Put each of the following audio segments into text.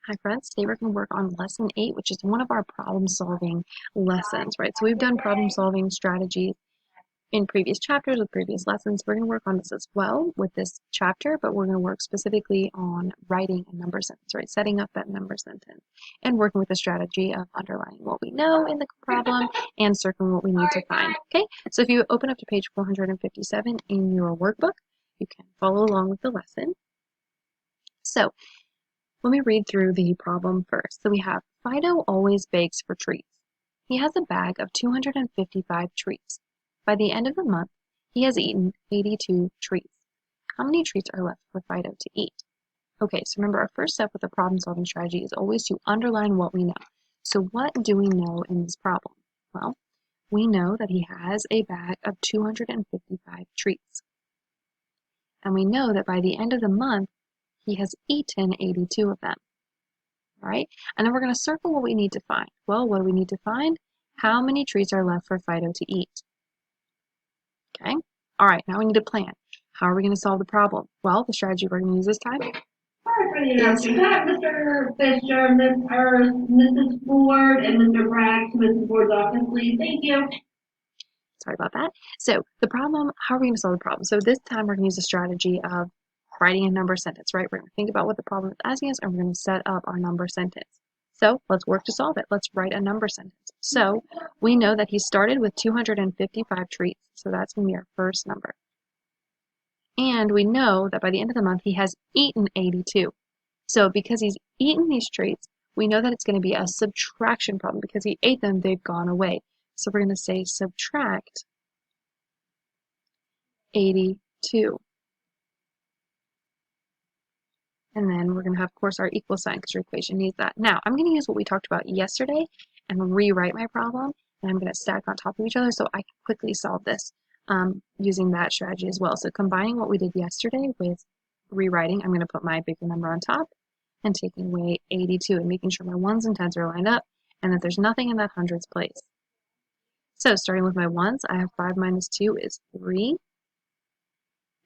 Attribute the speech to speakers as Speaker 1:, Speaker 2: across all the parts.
Speaker 1: Hi friends, today we're going to work on lesson 8, which is one of our problem solving lessons, right? So we've done problem solving strategies in previous chapters with previous lessons. We're going to work on this as well with this chapter, but we're going to work specifically on writing a number sentence, right? Setting up that number sentence and working with the strategy of underlining what we know in the problem and circling what we need to find, okay? So if you open up to page 457 in your workbook, you can follow along with the lesson. So let me read through the problem first. So we have Fido always begs for treats. He has a bag of 255 treats. By the end of the month, he has eaten 82 treats. How many treats are left for Fido to eat? Okay, so remember our first step with the problem solving strategy is always to underline what we know. So what do we know in this problem? Well, we know that he has a bag of 255 treats. And we know that by the end of the month, he has eaten 82 of them. All right, and then we're going to circle what we need to find. Well, what do we need to find? How many treats are left for Fido to eat? Okay, all right, now we need a plan. How are we going to solve the problem? Well, the strategy we're going to use this time
Speaker 2: Sorry for the interruption. Can I have Mr. Fisher, Mrs. Ford, and Mr. Bragg to Mrs. Ford's office, please? Thank you.
Speaker 1: sorry about that. So the problem, how are we going to solve the problem? So this time we're going to use a strategy of writing a number sentence, right? We're going to think about what the problem is asking us, and we're going to set up our number sentence. So let's work to solve it. Let's write a number sentence. So we know that he started with 255 treats, so that's going to be our first number. And we know that by the end of the month, he has eaten 82. So because he's eaten these treats, we know that it's going to be a subtraction problem because he ate them, they've gone away. So we're going to say subtract 82. And then we're going to have, of course, our equal sign because your equation needs that. Now, I'm going to use what we talked about yesterday and rewrite my problem. And I'm going to stack on top of each other so I can quickly solve this using that strategy as well. So combining what we did yesterday with rewriting, I'm going to put my bigger number on top and taking away 82 and making sure my ones and tens are lined up and that there's nothing in that hundreds place. So starting with my ones, I have 5 minus 2 is 3.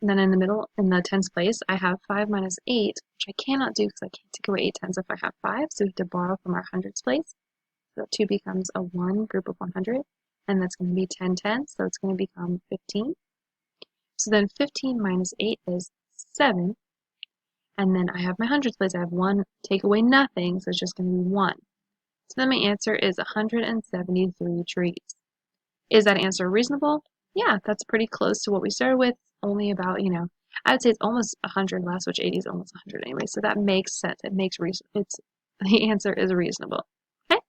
Speaker 1: And then in the middle, in the tens place, I have 5 minus 8, which I cannot do because I can't take away 8 tens if I have 5, so we have to borrow from our hundreds place. So 2 becomes a 1 group of 100, and that's going to be 10 tens, so it's going to become 15. So then 15 minus 8 is 7, and then I have my hundreds place. I have 1, take away nothing, so it's just going to be 1. So then my answer is 173 treats. Is that answer reasonable? Yeah, that's pretty close to what we started with, only about, I would say it's almost 100 less, which 80 is almost 100 anyway, so that makes sense. The answer is reasonable. Okay?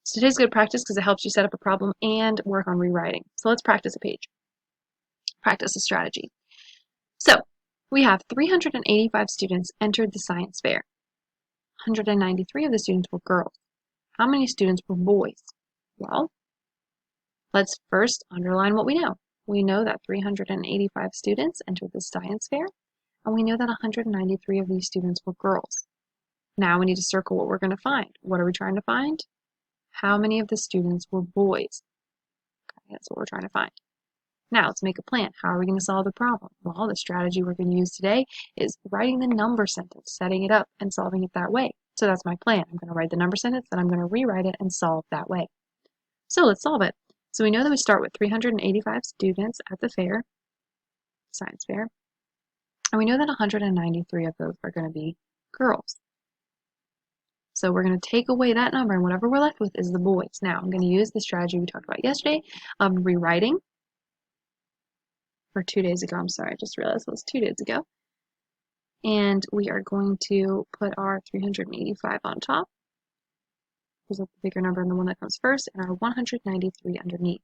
Speaker 1: So today's good practice because it helps you set up a problem and work on rewriting. So let's practice a page. Practice a strategy. So we have 385 students entered the science fair. 193 of the students were girls. How many students were boys? Well, let's first underline what we know. We know that 385 students entered the science fair, and we know that 193 of these students were girls. Now we need to circle what we're going to find. What are we trying to find? How many of the students were boys? Okay, that's what we're trying to find. Now let's make a plan. How are we going to solve the problem? Well, the strategy we're going to use today is writing the number sentence, setting it up, and solving it that way. So that's my plan. I'm going to write the number sentence, then I'm going to rewrite it and solve that way. So let's solve it. So we know that we start with 385 students at the fair, science fair, and we know that 193 of those are going to be girls. So we're going to take away that number, and whatever we're left with is the boys. Now I'm going to use the strategy we talked about yesterday of rewriting, or 2 days ago, I'm sorry, I just realized it was 2 days ago. And we are going to put our 385 on top, because that's the bigger number and the one that comes first, and our 193 underneath,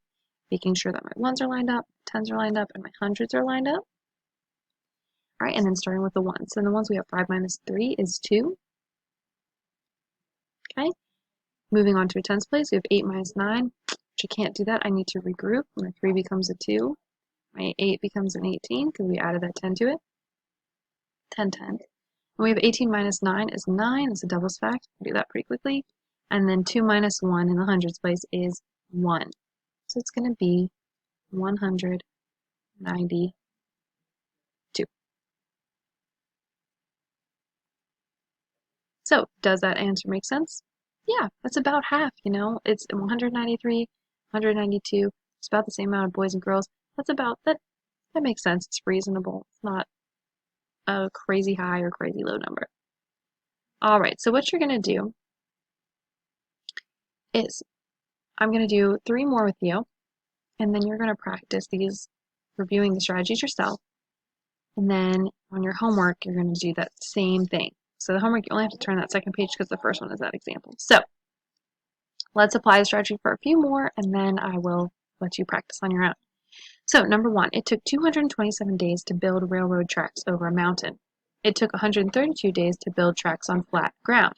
Speaker 1: making sure that my ones are lined up, tens are lined up, and my hundreds are lined up. All right, and then starting with the ones. So in the ones we have 5 minus 3 is 2. Okay, moving on to a tens place, we have 8 minus 9, which I can't do that. I need to regroup. My 3 becomes a 2. My 8 becomes an 18 because we added that 10 to it. 10 tenths. And we have 18 minus 9 is 9. It's a doubles fact. We'll do that pretty quickly. And then 2 minus 1 in the hundreds place is 1. So it's going to be 192. So does that answer make sense? Yeah, that's about half, you know. It's 193, 192. It's about the same amount of boys and girls. That's about that. That makes sense. It's reasonable. It's not a crazy high or crazy low number. All right, so what you're going to do is I'm going to do 3 more with you, and then you're going to practice these, reviewing the strategies yourself. And then on your homework, you're going to do that same thing. So the homework, you only have to turn that second page because the first one is that example. So let's apply the strategy for a few more, and then I will let you practice on your own. So number 1, it took 227 days to build railroad tracks over a mountain. It took 132 days to build tracks on flat ground.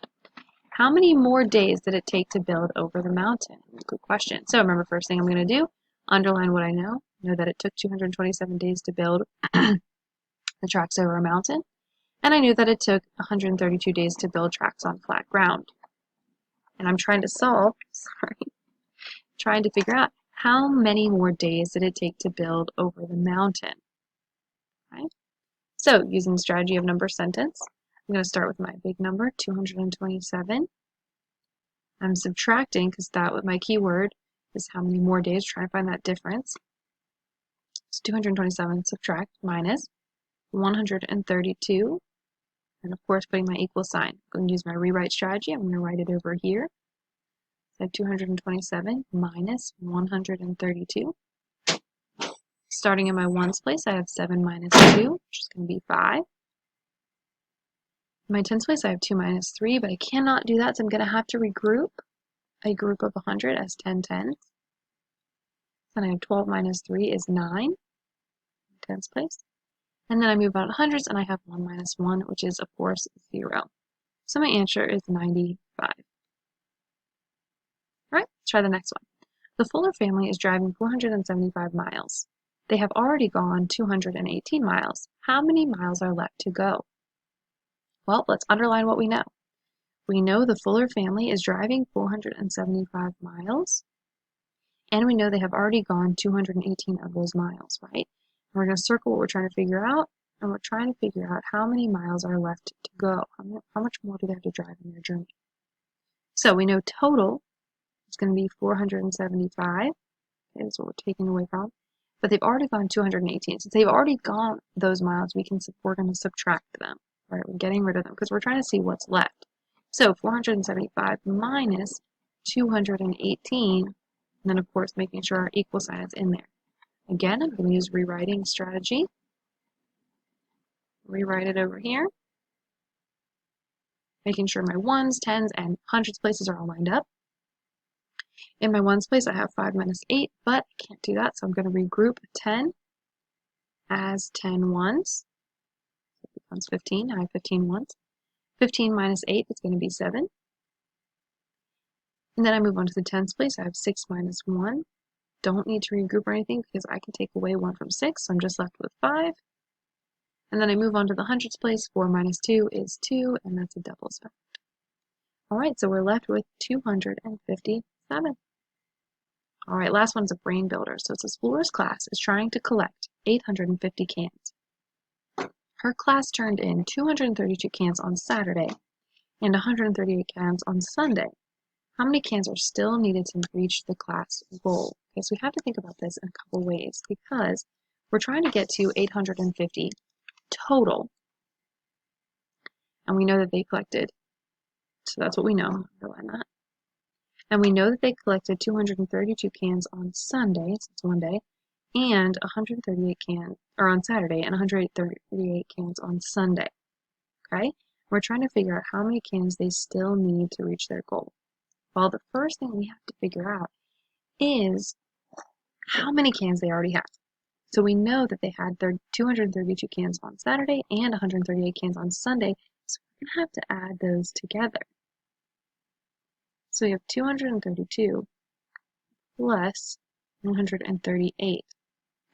Speaker 1: How many more days did it take to build over the mountain? Good question. So remember, first thing I'm going to do, underline what I know. Know that it took 227 days to build the tracks over a mountain. And I knew that it took 132 days to build tracks on flat ground. And I'm trying to solve, trying to figure out how many more days did it take to build over the mountain. Right? So using the strategy of number sentence, I'm going to start with my big number, 227. I'm subtracting because that was my keyword is how many more days, trying to find that difference. So 227 subtract minus 132, and of course putting my equal sign. I'm going to use my rewrite strategy. I'm going to write it over here. So 227 minus 132. Starting in my ones place, I have 7 minus 2, which is going to be 5. In my tens place, I have 2 minus 3, but I cannot do that, so I'm going to have to regroup a group of 100 as 10 tens. Then I have 12 minus 3 is 9, tens place. And then I move on to hundreds, and I have 1 minus 1, which is, of course, 0. So my answer is 95. All right, let's try the next one. The Fuller family is driving 475 miles. They have already gone 218 miles. How many miles are left to go? Well, let's underline what we know. We know the Fuller family is driving 475 miles, and we know they have already gone 218 of those miles, right? And we're going to circle what we're trying to figure out, and we're trying to figure out how many miles are left to go. How much more do they have to drive in their journey? So we know total is going to be 475. Okay, that's what we're taking away from. But they've already gone 218. Since they've already gone those miles, we're going to subtract them. Right? We're getting rid of them because we're trying to see what's left. So 475 minus 218, and then of course making sure our equal sign is in there. Again, I'm going to use rewriting strategy. Rewrite it over here. Making sure my ones, tens, and hundreds places are all lined up. In my ones place, I have 5 minus 8, but I can't do that, so I'm going to regroup 10 as 10 ones. So it becomes 15. I have 15 ones. 15 minus 8 is going to be 7. And then I move on to the tens place. I have 6 minus 1. Don't need to regroup or anything because I can take away 1 from 6, so I'm just left with 5. And then I move on to the hundreds place. 4 minus 2 is 2, and that's a doubles fact. All right, so we're left with 257. All right, last one's a brain builder. So it says Flora's class is trying to collect 850 cans. Her class turned in 232 cans on Saturday and 138 cans on Sunday. How many cans are still needed to reach the class goal? Okay, so we have to think about this in a couple ways because we're trying to get to 850 total. And we know that they collected, so that's what we know, underline that. And we know that they collected 232 cans on Sunday, so it's one day, and 138 cans, or on Saturday, and 138 cans on Sunday. Okay? We're trying to figure out how many cans they still need to reach their goal. Well, the first thing we have to figure out is how many cans they already have. So we know that they had their 232 cans on Saturday and 138 cans on Sunday, so we're going to have to add those together. So we have 232 plus 138,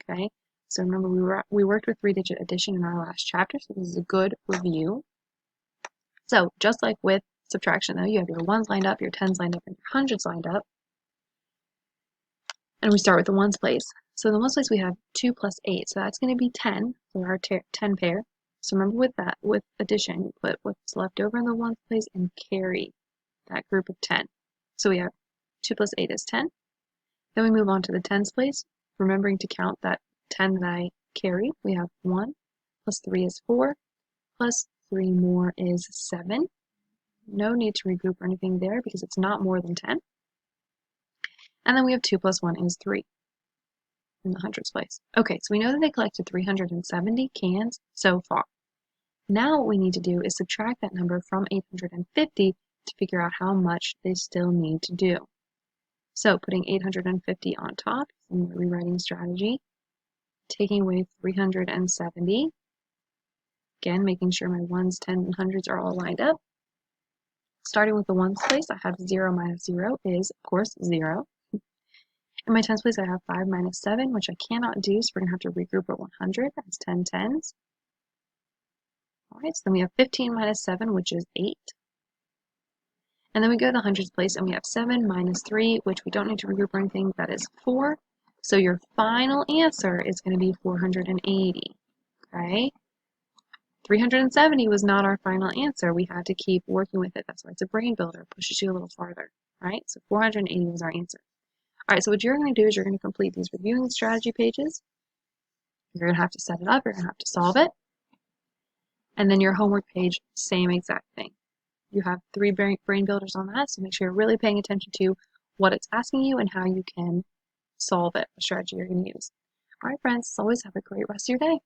Speaker 1: okay? So remember we worked with 3-digit addition in our last chapter, so this is a good review. So just like with subtraction though, you have your ones lined up, your tens lined up, and your hundreds lined up. And we start with the ones place. So in the ones place we have 2 plus 8, so that's going to be 10 for our 10 pair. So remember with addition, you put what's left over in the ones place and carry that group of 10. So we have 2 plus 8 is 10. Then we move on to the tens place, remembering to count that 10 that I carry. We have 1 plus 3 is 4, plus 3 more is 7. No need to regroup or anything there because it's not more than 10. And then we have 2 plus 1 is 3 in the hundreds place. Okay, so we know that they collected 370 cans so far. Now what we need to do is subtract that number from 850 to figure out how much they still need to do. So putting 850 on top, in the rewriting strategy, taking away 370, again making sure my ones, tens, and hundreds are all lined up. Starting with the ones place, I have 0 minus 0 is, of course, 0. In my tens place, I have 5 minus 7, which I cannot do, so we're going to have to regroup at 100. That's 10 tens. All right, so then we have 15 minus 7, which is 8. And then we go to the hundreds place, and we have 7 minus 3, which we don't need to regroup or anything. That is 4. So your final answer is going to be 480. Okay? 370 was not our final answer. We had to keep working with it. That's why it's a brain builder. It pushes you a little farther. Right? So 480 was our answer. All right, so what you're going to do is you're going to complete these reviewing strategy pages. You're going to have to set it up. You're going to have to solve it. And then your homework page, same exact thing. You have 3 brain builders on that, so make sure you're really paying attention to what it's asking you and how you can solve it, the strategy you're going to use. All right, friends, as always, have a great rest of your day.